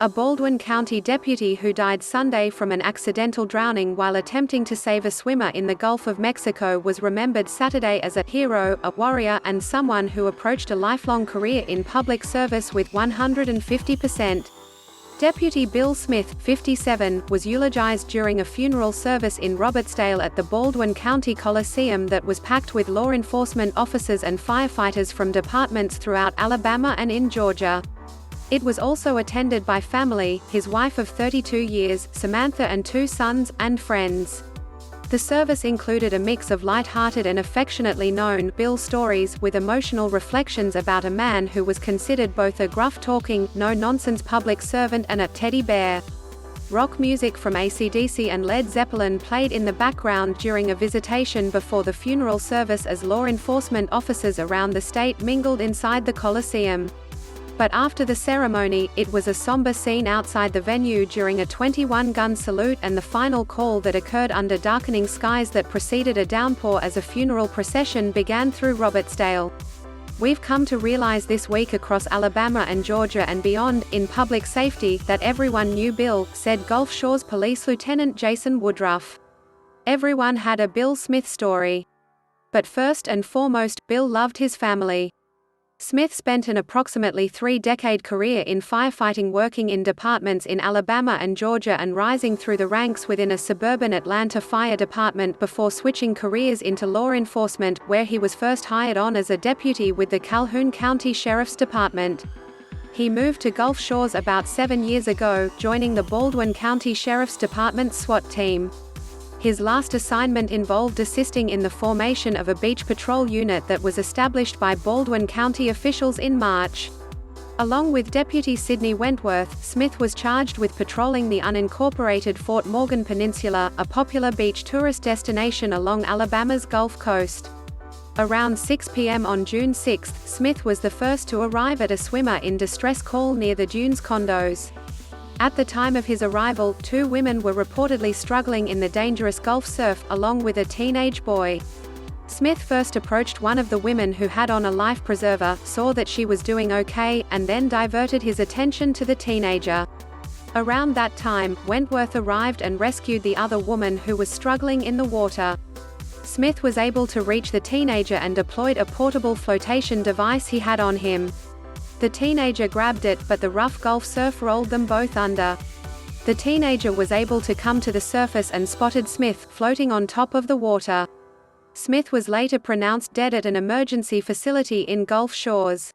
A Baldwin County deputy who died Sunday from an accidental drowning while attempting to save a swimmer in the Gulf of Mexico was remembered Saturday as a hero, a warrior, and someone who approached a lifelong career in public service with 150%. Deputy Bill Smith, 57, was eulogized during a funeral service in Robertsdale at the Baldwin County Coliseum that was packed with law enforcement officers and firefighters from departments throughout Alabama and in Georgia. It was also attended by family, his wife of 32 years, Samantha, and 2 sons, and friends. The service included a mix of light-hearted and affectionately known Bill stories, with emotional reflections about a man who was considered both a gruff-talking, no-nonsense public servant and a teddy bear. Rock music from AC/DC and Led Zeppelin played in the background during a visitation before the funeral service as law enforcement officers around the state mingled inside the Coliseum. But after the ceremony, it was a somber scene outside the venue during a 21-gun salute and the final call that occurred under darkening skies that preceded a downpour as a funeral procession began through Robertsdale. "We've come to realize this week across Alabama and Georgia and beyond, in public safety, that everyone knew Bill," said Gulf Shores Police Lieutenant Jason Woodruff. "Everyone had a Bill Smith story. But first and foremost, Bill loved his family." Smith spent an approximately 3-decade career in firefighting, working in departments in Alabama and Georgia and rising through the ranks within a suburban Atlanta fire department before switching careers into law enforcement, where he was first hired on as a deputy with the Calhoun County Sheriff's Department. He moved to Gulf Shores about 7 years ago, joining the Baldwin County Sheriff's Department's SWAT team. His last assignment involved assisting in the formation of a beach patrol unit that was established by Baldwin County officials in March. Along with Deputy Sydney Wentworth, Smith was charged with patrolling the unincorporated Fort Morgan Peninsula, a popular beach tourist destination along Alabama's Gulf Coast. Around 6 p.m. on June 6, Smith was the first to arrive at a swimmer in distress call near the Dunes condos. At the time of his arrival, 2 women were reportedly struggling in the dangerous Gulf surf, along with a teenage boy. Smith first approached one of the women who had on a life preserver, saw that she was doing okay, and then diverted his attention to the teenager. Around that time, Wentworth arrived and rescued the other woman who was struggling in the water. Smith was able to reach the teenager and deployed a portable flotation device he had on him. The teenager grabbed it, but the rough Gulf surf rolled them both under. The teenager was able to come to the surface and spotted Smith floating on top of the water. Smith was later pronounced dead at an emergency facility in Gulf Shores.